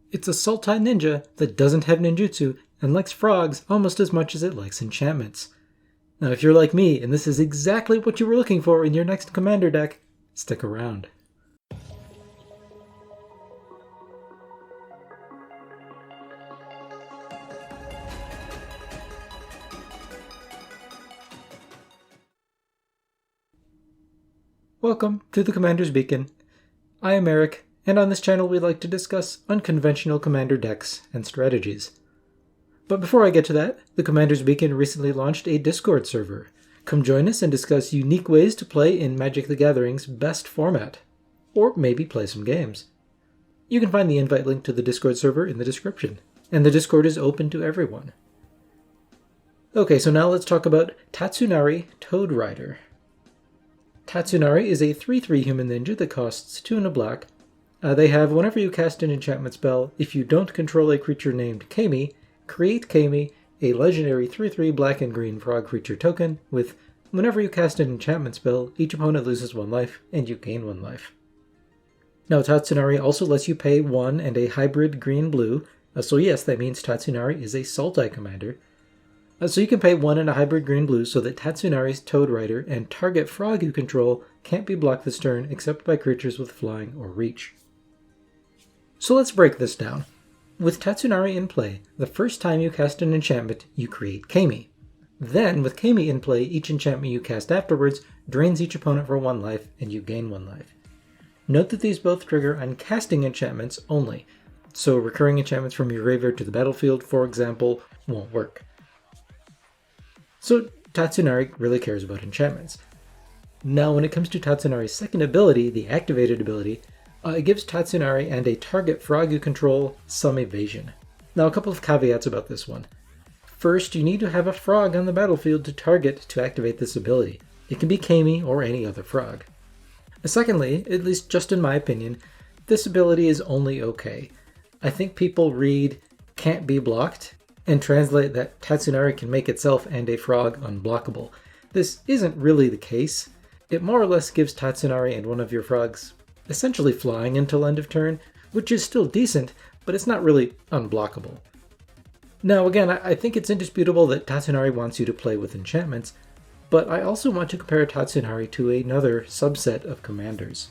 It's a Sultai ninja that doesn't have ninjutsu and likes frogs almost as much as it likes enchantments. Now if you're like me and this is exactly what you were looking for in your next commander deck, stick around. Welcome to the Commander's Beacon. I am Eric, and on this channel we like to discuss unconventional commander decks and strategies. But before I get to that, the Commander's Beacon recently launched a Discord server. Come join us and discuss unique ways to play in Magic the Gathering's best format. Or maybe play some games. You can find the invite link to the Discord server in the description, and the Discord is open to everyone. Okay, so now let's talk about Tatsunari Toad Rider. Tatsunari is a 3/3 human ninja that costs 2 and a black. They have, whenever you cast an enchantment spell, if you don't control a creature named Kami, create Kami, a legendary 3/3 black and green frog creature token, with, whenever you cast an enchantment spell, each opponent loses 1 life, and you gain 1 life. Now Tatsunari also lets you pay 1 and a hybrid green-blue, so yes, that means Tatsunari is a Sultai commander. So you can pay 1 and a hybrid green-blue so that Tatsunari's Toad Rider and target frog you control can't be blocked this turn except by creatures with flying or reach. So let's break this down. With Tatsunari in play, the first time you cast an enchantment, you create Kami. Then, with Kami in play, each enchantment you cast afterwards drains each opponent for 1 life, and you gain 1 life. Note that these both trigger on casting enchantments only, so recurring enchantments from your graveyard to the battlefield, for example, won't work. So Tatsunari really cares about enchantments. Now when it comes to Tatsunari's second ability, the activated ability, it gives Tatsunari and a target frog you control some evasion. Now a couple of caveats about this one. First, you need to have a frog on the battlefield to target to activate this ability. It can be Kami or any other frog. Secondly, at least just in my opinion, this ability is only okay. I think people read "can't be blocked" and translate that Tatsunari can make itself and a frog unblockable. This isn't really the case. It more or less gives Tatsunari and one of your frogs essentially flying until end of turn, which is still decent, but it's not really unblockable. Now again, I think it's indisputable that Tatsunari wants you to play with enchantments, but I also want to compare Tatsunari to another subset of commanders.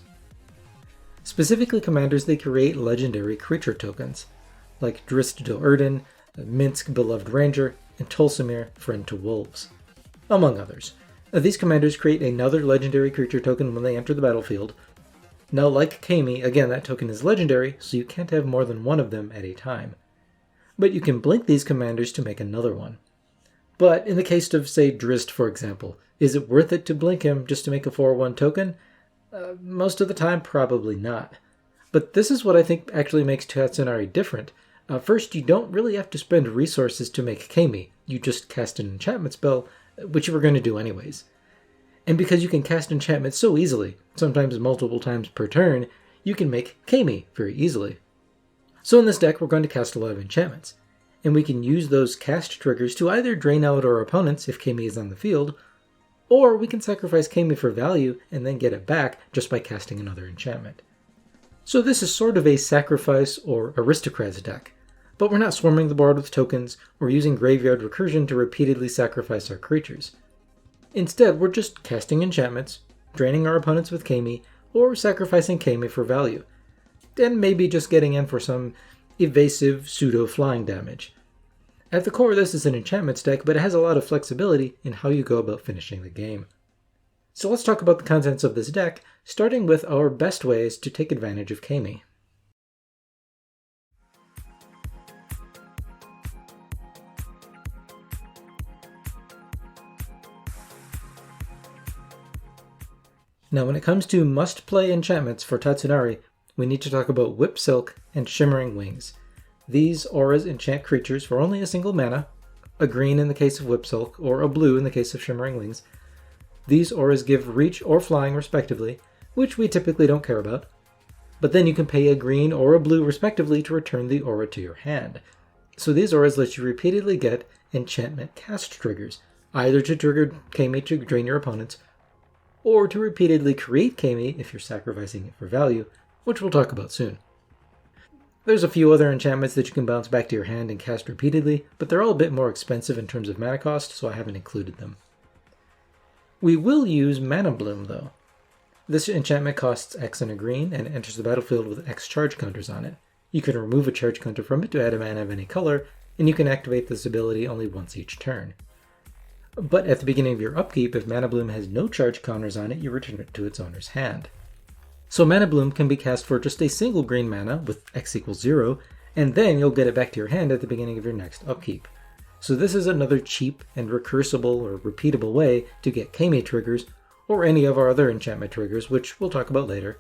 Specifically commanders that create legendary creature tokens, like Drist Dil Erden, Minsk Beloved Ranger, and Tulsimir Friend to Wolves, among others. These commanders create another legendary creature token when they enter the battlefield. Now like Kami, again that token is legendary, so you can't have more than 1 of them at a time. But you can blink these commanders to make another one. But in the case of, say, Drist for example, is it worth it to blink him just to make a 4/1 token? Most of the time, probably not. But this is what I think actually makes Tatsunari different. First, you don't really have to spend resources to make Kami. You just cast an enchantment spell, which you were going to do anyways. And because you can cast enchantments so easily, sometimes multiple times per turn, you can make Kami very easily. So in this deck, we're going to cast a lot of enchantments, and we can use those cast triggers to either drain out our opponents if Kami is on the field, or we can sacrifice Kami for value and then get it back just by casting another enchantment. So this is sort of a sacrifice or aristocrats deck, but we're not swarming the board with tokens or using graveyard recursion to repeatedly sacrifice our creatures. Instead, we're just casting enchantments, draining our opponents with Kami, or sacrificing Kami for value, and maybe just getting in for some evasive pseudo-flying damage. At the core, this is an enchantments deck, but it has a lot of flexibility in how you go about finishing the game. So let's talk about the contents of this deck, starting with our best ways to take advantage of Kami. Now when it comes to must-play enchantments for Tatsunari, we need to talk about Whip Silk and Shimmering Wings. These auras enchant creatures for only a single mana, a green in the case of Whip Silk, or a blue in the case of Shimmering Wings. These auras give reach or flying respectively, which we typically don't care about. But then you can pay a green or a blue respectively to return the aura to your hand. So these auras let you repeatedly get enchantment cast triggers, either to trigger Kami to drain your opponents, or to repeatedly create Kami if you're sacrificing it for value, which we'll talk about soon. There's a few other enchantments that you can bounce back to your hand and cast repeatedly, but they're all a bit more expensive in terms of mana cost, so I haven't included them. We will use Mana Bloom though. This enchantment costs X and a green and enters the battlefield with X charge counters on it. You can remove a charge counter from it to add a mana of any color, and you can activate this ability only once each turn. But at the beginning of your upkeep, if Mana Bloom has no charge counters on it, you return it to its owner's hand. So Mana Bloom can be cast for just a single green mana with X equals 0, and then you'll get it back to your hand at the beginning of your next upkeep. So this is another cheap and recursible or repeatable way to get Kami triggers, or any of our other enchantment triggers, which we'll talk about later.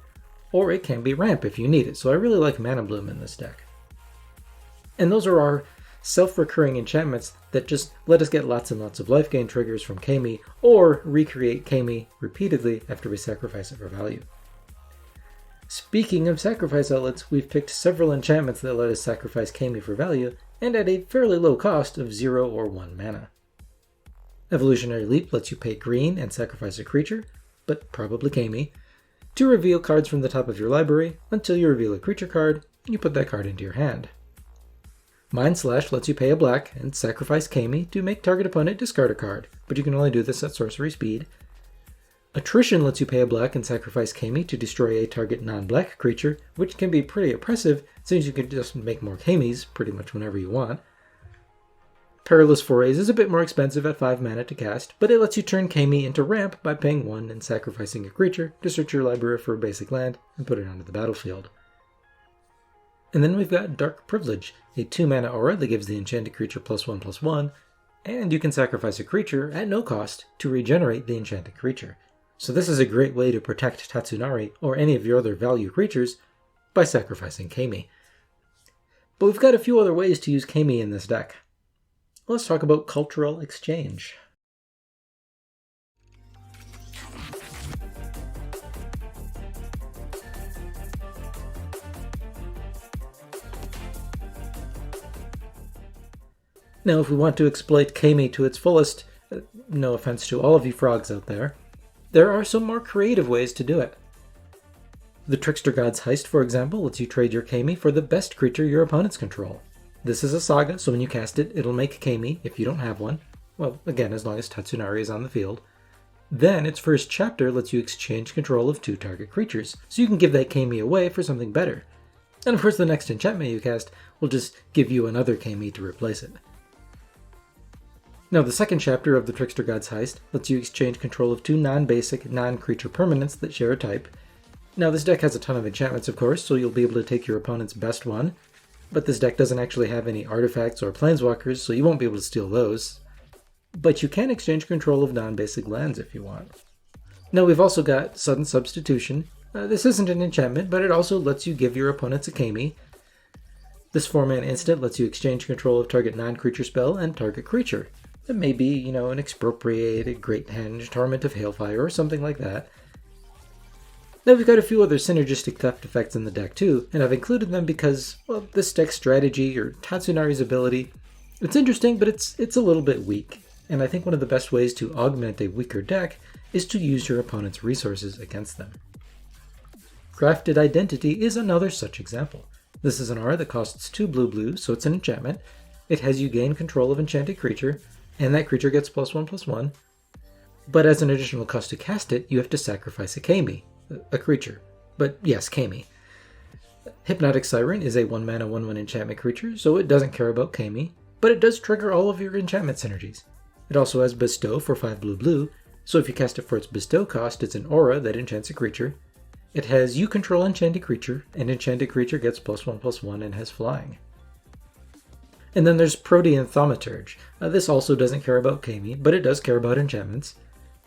Or it can be ramp if you need it, so I really like Mana Bloom in this deck. And those are our self-recurring enchantments that just let us get lots and lots of life gain triggers from Kami, or recreate Kami repeatedly after we sacrifice it for value. Speaking of sacrifice outlets, we've picked several enchantments that let us sacrifice Kami for value, and at a fairly low cost of 0 or 1 mana. Evolutionary Leap lets you pay green and sacrifice a creature, but probably Kami, to reveal cards from the top of your library until you reveal a creature card, and you put that card into your hand. Mind Slash lets you pay a black and sacrifice Kami to make target opponent discard a card, but you can only do this at sorcery speed. Attrition lets you pay a black and sacrifice Kami to destroy a target non-black creature, which can be pretty oppressive since you can just make more Kamis pretty much whenever you want. Perilous Forays is a bit more expensive at 5 mana to cast, but it lets you turn Kami into ramp by paying 1 and sacrificing a creature to search your library for a basic land and put it onto the battlefield. And then we've got Dark Privilege, a 2 mana aura that gives the enchanted creature +1/+1, and you can sacrifice a creature at no cost to regenerate the enchanted creature. So this is a great way to protect Tatsunari or any of your other value creatures by sacrificing Kami. But we've got a few other ways to use Kami in this deck. Let's talk about Cultural Exchange. Now, if we want to exploit Kami to its fullest, no offense to all of you frogs out there are some more creative ways to do it. The Trickster God's Heist, for example, lets you trade your Kami for the best creature your opponents control. This is a saga, so when you cast it, it'll make Kami if you don't have one. Well, again, as long as Tatsunari is on the field. Then, its first chapter lets you exchange control of 2 target creatures, so you can give that Kami away for something better. And of course, the next enchantment you cast will just give you another Kami to replace it. Now, the second chapter of the Trickster God's Heist lets you exchange control of 2 non-basic, non-creature permanents that share a type. Now, this deck has a ton of enchantments, of course, so you'll be able to take your opponent's best one, but this deck doesn't actually have any artifacts or planeswalkers, so you won't be able to steal those. But you can exchange control of non-basic lands if you want. Now, we've also got Sudden Substitution. This isn't an enchantment, but it also lets you give your opponents a Kami. This 4-mana instant lets you exchange control of target non-creature spell and target creature. It may be, an Expropriate, a Great Henge, Torment of Hailfire, or something like that. Now we've got a few other synergistic theft effects in the deck too, and I've included them because, well, this deck's strategy, or Tatsunari's ability, it's interesting, but it's a little bit weak. And I think one of the best ways to augment a weaker deck is to use your opponent's resources against them. Crafted Identity is another such example. This is an aura that costs 2 blue, so it's an enchantment. It has you gain control of enchanted creature, and that creature gets +1/+1. But as an additional cost to cast it, you have to sacrifice a Kami, a creature. But yes, Kami. Hypnotic Siren is a 1-mana 1/1 enchantment creature, so it doesn't care about Kami, but it does trigger all of your enchantment synergies. It also has Bestow for 5 blue, so if you cast it for its Bestow cost, it's an aura that enchants a creature. It has you control enchanted creature, and enchanted creature gets +1/+1 and has flying. And then there's Protean Thaumaturge. This also doesn't care about Kami, but it does care about enchantments.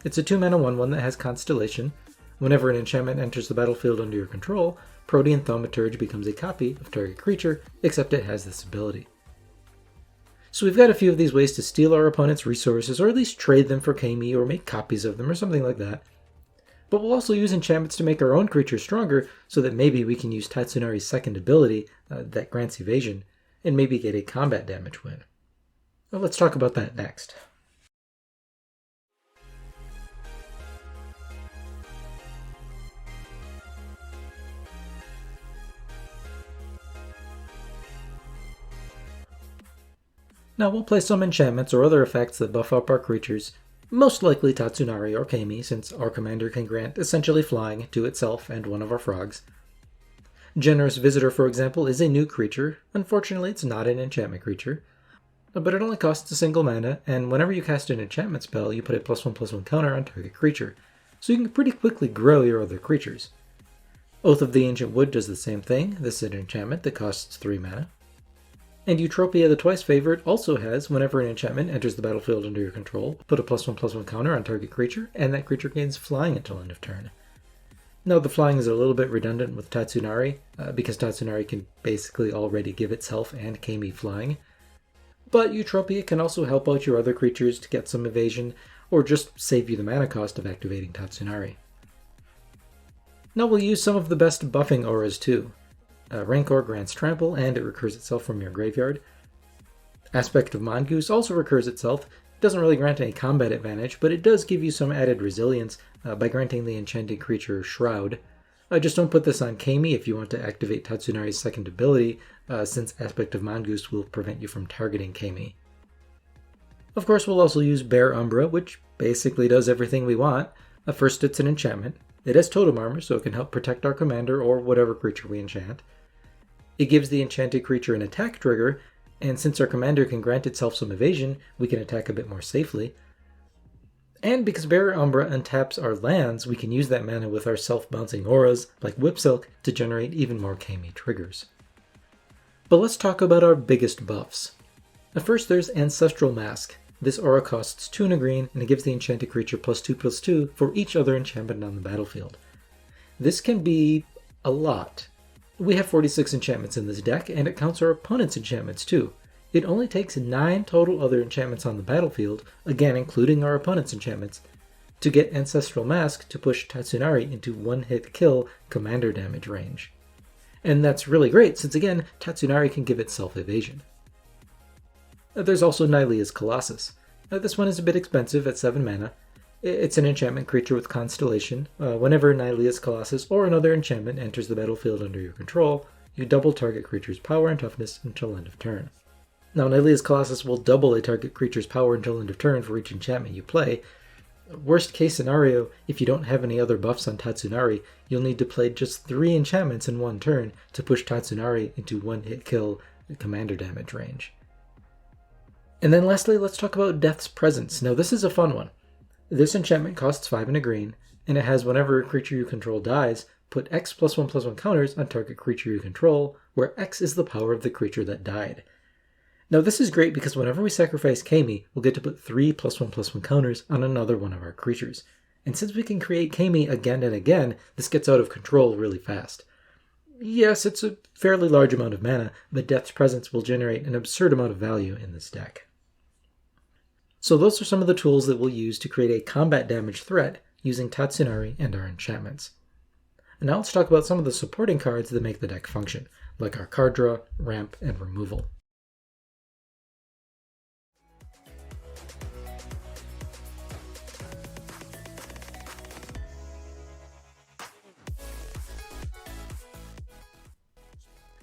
It's a 2-mana 1/1 that has Constellation. Whenever an enchantment enters the battlefield under your control, Protean Thaumaturge becomes a copy of target creature, except it has this ability. So we've got a few of these ways to steal our opponent's resources, or at least trade them for Kami, or make copies of them, or something like that. But we'll also use enchantments to make our own creatures stronger, so that maybe we can use Tatsunari's second ability, that grants evasion, and maybe get a combat damage win. Well, let's talk about that next. Now we'll play some enchantments or other effects that buff up our creatures, most likely Tatsunari or Kami, since our commander can grant essentially flying to itself and one of our frogs. Generous Visitor, for example, is a new creature. Unfortunately, it's not an enchantment creature, but it only costs a single mana, and whenever you cast an enchantment spell, you put a +1/+1 counter on target creature, so you can pretty quickly grow your other creatures. Oath of the Ancient Wood does the same thing. This is an enchantment that costs 3 mana. And Eutropia the Twice Favored also has, whenever an enchantment enters the battlefield under your control, put a +1/+1 counter on target creature, and that creature gains flying until end of turn. Now the flying is a little bit redundant with Tatsunari, because Tatsunari can basically already give itself and Kami flying. But Eutropia can also help out your other creatures to get some evasion, or just save you the mana cost of activating Tatsunari. Now we'll use some of the best buffing auras too. Rancor grants Trample, and it recurs itself from your graveyard. Aspect of Mongoose also recurs itself. It doesn't really grant any combat advantage, but it does give you some added resilience by granting the enchanted creature Shroud. Just don't put this on Kami if you want to activate Tatsunari's second ability, since Aspect of Mongoose will prevent you from targeting Kami. Of course, we'll also use Bear Umbra, which basically does everything we want. First, it's an enchantment. It has totem armor, so it can help protect our commander or whatever creature we enchant. It gives the enchanted creature an attack trigger, and since our commander can grant itself some evasion, we can attack a bit more safely. And because Bear Umbra untaps our lands, we can use that mana with our self-bouncing auras, like Whipsilk, to generate even more Kami triggers. But let's talk about our biggest buffs. First, there's Ancestral Mask. This aura costs 2 and a green, and it gives the enchanted creature +2/+2 for each other enchantment on the battlefield. This can be a lot. We have 46 enchantments in this deck, and it counts our opponent's enchantments too. It only takes 9 total other enchantments on the battlefield, again including our opponent's enchantments, to get Ancestral Mask to push Tatsunari into one-hit kill commander damage range. And that's really great, since again, Tatsunari can give itself evasion. There's also Nylea's Colossus. This one is a bit expensive at 7 mana. It's an enchantment creature with Constellation. Whenever Nylea's Colossus or another enchantment enters the battlefield under your control, you double target creature's power and toughness until end of turn. Now, Nylea's Colossus will double a target creature's power until end of turn for each enchantment you play. Worst case scenario, if you don't have any other buffs on Tatsunari, you'll need to play just 3 enchantments in one turn to push Tatsunari into one-hit kill commander damage range. And then lastly, let's talk about Death's Presence. Now, this is a fun one. This enchantment costs 5 and a green, and it has whenever a creature you control dies, put X +1/+1 counters on target creature you control, where X is the power of the creature that died. Now this is great because whenever we sacrifice Kami, we'll get to put 3 +1/+1 counters on another one of our creatures. And since we can create Kami again and again, this gets out of control really fast. Yes, it's a fairly large amount of mana, but Death's Presence will generate an absurd amount of value in this deck. So those are some of the tools that we'll use to create a combat damage threat using Tatsunari and our enchantments. And now let's talk about some of the supporting cards that make the deck function, like our card draw, ramp, and removal.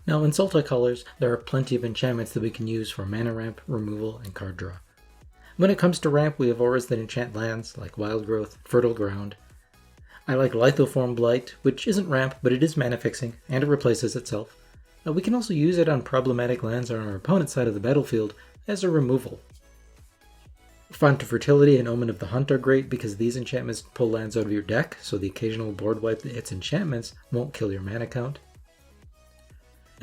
Now in Sultai colors, there are plenty of enchantments that we can use for mana ramp, removal, and card draw. When it comes to ramp, we have auras that enchant lands, like Wild Growth, Fertile Ground. I like Lithoform Blight, which isn't ramp, but it is mana fixing, and it replaces itself. We can also use it on problematic lands on our opponent's side of the battlefield as a removal. Font of Fertility and Omen of the Hunt are great because these enchantments pull lands out of your deck, so the occasional board wipe that hits enchantments won't kill your mana count.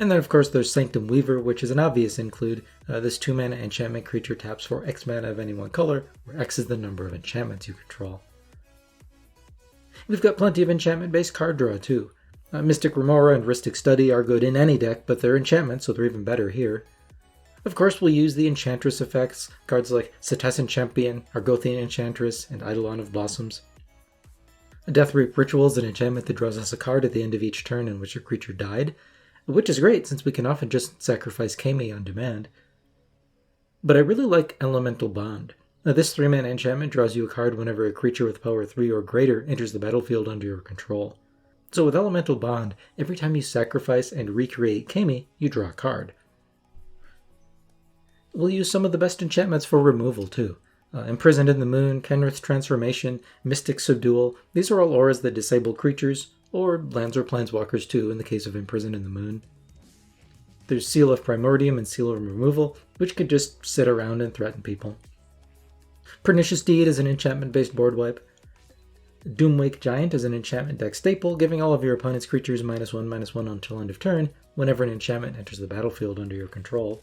And then of course there's Sanctum Weaver, which is an obvious include. This 2-mana enchantment creature taps for X mana of any one color, where X is the number of enchantments you control. We've got plenty of enchantment-based card draw too. Mystic Remora and Rhystic Study are good in any deck, but they're enchantments, so they're even better here. Of course we'll use the Enchantress effects, cards like Setessan Champion, Argothian Enchantress, and Eidolon of Blossoms. Deathreap Ritual is an enchantment that draws us a card at the end of each turn in which a creature died, which is great since we can often just sacrifice Kami on demand. But I really like Elemental Bond. Now, this 3-mana enchantment draws you a card whenever a creature with power 3 or greater enters the battlefield under your control. So with Elemental Bond, every time you sacrifice and recreate Kami, you draw a card. We'll use some of the best enchantments for removal too. Imprisoned in the Moon, Kenrith's Transformation, Mystic Subdual, these are all auras that disable creatures, or lands or planeswalkers too in the case of Imprisoned in the Moon. There's Seal of Primordium and Seal of Removal, which could just sit around and threaten people. Pernicious Deed is an enchantment-based board wipe. Doomwake Giant is an enchantment deck staple, giving all of your opponent's creatures -1/-1 until end of turn, whenever an enchantment enters the battlefield under your control.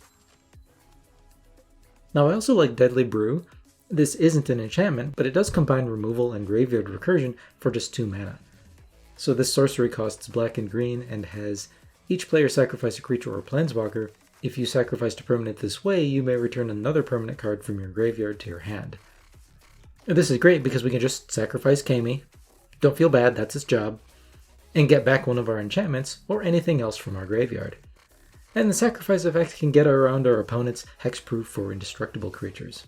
Now I also like Deadly Brew. This isn't an enchantment, but it does combine removal and graveyard recursion for just 2 mana. So this sorcery costs black and green and has each player sacrifice a creature or planeswalker. If you sacrificed a permanent this way, you may return another permanent card from your graveyard to your hand. This is great because we can just sacrifice Kami, don't feel bad, that's its job, and get back one of our enchantments or anything else from our graveyard. And the sacrifice effect can get around our opponent's hexproof or indestructible creatures.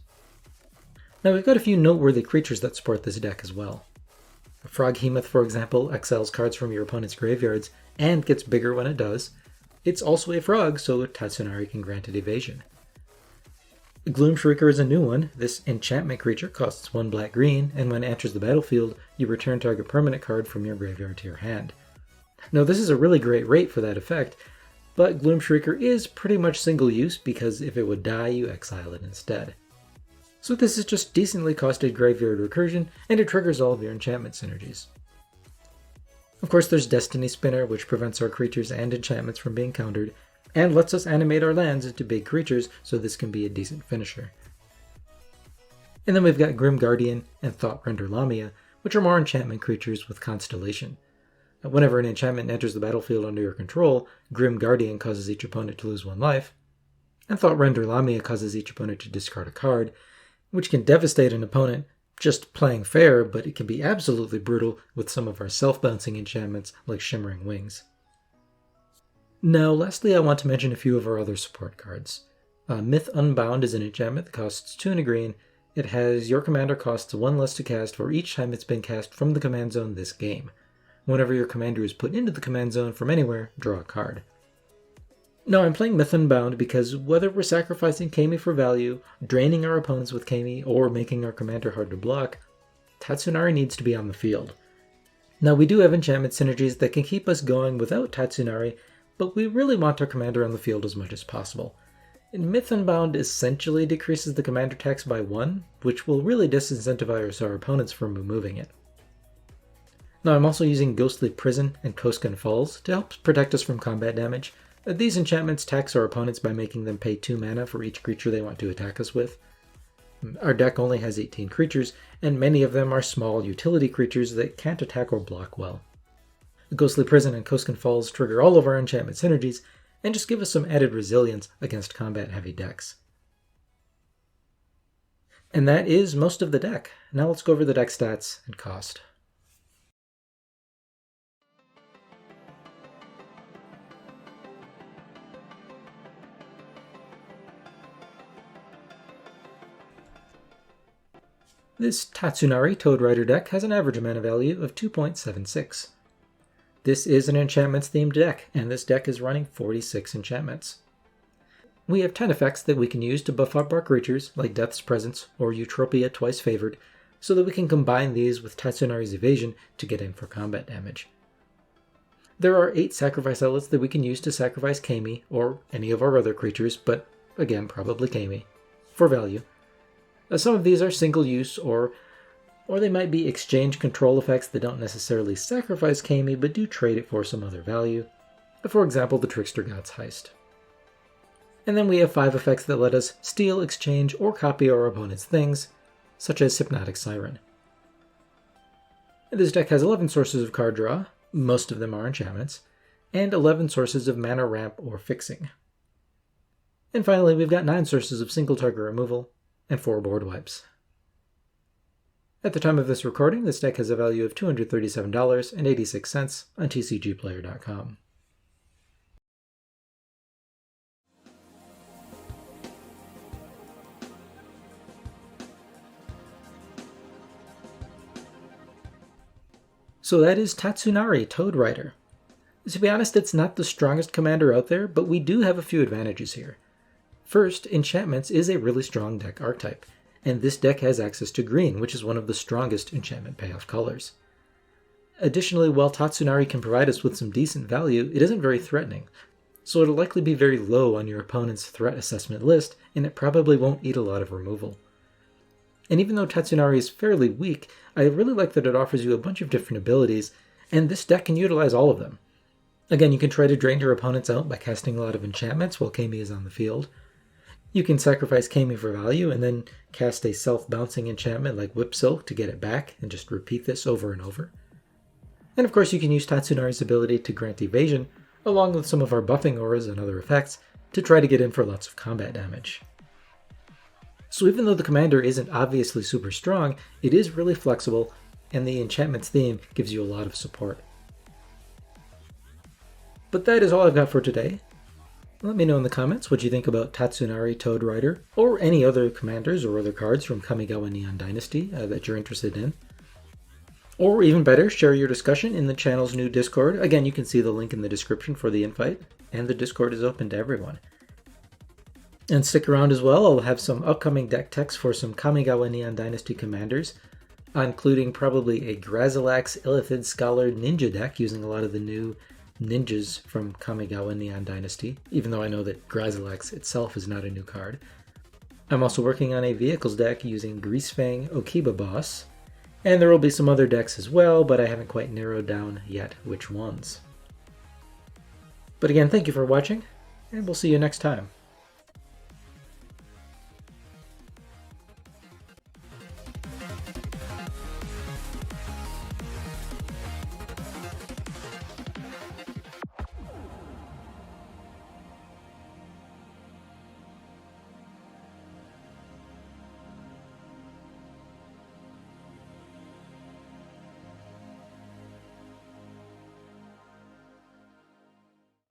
Now we've got a few noteworthy creatures that support this deck as well. Froghemoth, for example, exiles cards from your opponent's graveyards and gets bigger when it does. It's also a frog, so Tatsunari can grant it evasion. Gloomshrieker is a new one. This enchantment creature costs 1 black-green, and when it enters the battlefield, you return target permanent card from your graveyard to your hand. Now this is a really great rate for that effect, but Gloomshrieker is pretty much single use because if it would die, you exile it instead. So this is just decently costed graveyard recursion, and it triggers all of your enchantment synergies. Of course there's Destiny Spinner, which prevents our creatures and enchantments from being countered, and lets us animate our lands into big creatures, so this can be a decent finisher. And then we've got Grim Guardian and Thought-Render Lamia, which are more enchantment creatures with Constellation. Whenever an enchantment enters the battlefield under your control, Grim Guardian causes each opponent to lose 1 life, and Thought-Render Lamia causes each opponent to discard a card, which can devastate an opponent just playing fair, but it can be absolutely brutal with some of our self-bouncing enchantments like Shimmering Wings. Now, lastly, I want to mention a few of our other support cards. Myth Unbound is an enchantment that costs 2 and a green. It has your commander costs 1 less to cast for each time it's been cast from the command zone this game. Whenever your commander is put into the command zone from anywhere, draw a card. Now, I'm playing Myth Unbound because whether we're sacrificing Kami for value, draining our opponents with Kami, or making our commander hard to block, Tatsunari needs to be on the field. Now, we do have enchantment synergies that can keep us going without Tatsunari, but we really want our commander on the field as much as possible. And Myth Unbound essentially decreases the commander tax by 1, which will really disincentivize our opponents from removing it. Now I'm also using Ghostly Prison and Koskan Falls to help protect us from combat damage. These enchantments tax our opponents by making them pay 2 mana for each creature they want to attack us with. Our deck only has 18 creatures, and many of them are small utility creatures that can't attack or block well. Ghostly Prison and Koskan Falls trigger all of our enchantment synergies, and just give us some added resilience against combat-heavy decks. And that is most of the deck. Now let's go over the deck stats and cost. This Tatsunari Toad Rider deck has an average mana value of 2.76. This is an enchantments-themed deck, and this deck is running 46 enchantments. We have 10 effects that we can use to buff up our creatures, like Death's Presence or Eutropia Twice Favored, so that we can combine these with Tatsunari's Evasion to get in for combat damage. There are 8 sacrifice outlets that we can use to sacrifice Kami, or any of our other creatures, but again, probably Kami, for value. Some of these are single-use, or they might be exchange control effects that don't necessarily sacrifice Kami, but do trade it for some other value. For example, the Trickster God's Heist. And then we have 5 effects that let us steal, exchange, or copy our opponent's things, such as Hypnotic Siren. This deck has 11 sources of card draw, most of them are enchantments, and 11 sources of mana ramp or fixing. And finally, we've got 9 sources of single target removal, and 4 board wipes. At the time of this recording, this deck has a value of $237.86 on TCGplayer.com. So that is Tatsunari Toad Rider. To be honest, it's not the strongest commander out there, but we do have a few advantages here. First, enchantments is a really strong deck archetype, and this deck has access to green, which is one of the strongest enchantment payoff colors. Additionally, while Tatsunari can provide us with some decent value, it isn't very threatening, so it'll likely be very low on your opponent's threat assessment list, and it probably won't eat a lot of removal. And even though Tatsunari is fairly weak, I really like that it offers you a bunch of different abilities, and this deck can utilize all of them. Again, you can try to drain your opponents out by casting a lot of enchantments while Kami is on the field. You can sacrifice Kami for value and then cast a self-bouncing enchantment like Whip Silk to get it back, and just repeat this over and over. And of course you can use Tatsunari's ability to grant evasion, along with some of our buffing auras and other effects, to try to get in for lots of combat damage. So even though the commander isn't obviously super strong, it is really flexible, and the enchantments theme gives you a lot of support. But that is all I've got for today. Let me know in the comments what you think about Tatsunari Toad Rider, or any other commanders or other cards from Kamigawa Neon Dynasty that you're interested in. Or even better, share your discussion in the channel's new Discord. Again, you can see the link in the description for the invite, and the Discord is open to everyone. And stick around as well, I'll have some upcoming deck techs for some Kamigawa Neon Dynasty commanders, including probably a Grazilax Illithid Scholar Ninja deck using a lot of the new ninjas from Kamigawa Neon Dynasty, even though I know that Grazilax itself is not a new card. I'm also working on a vehicles deck using Greasefang Okiba Boss, and there will be some other decks as well, but I haven't quite narrowed down yet which ones. But again, thank you for watching, and we'll see you next time.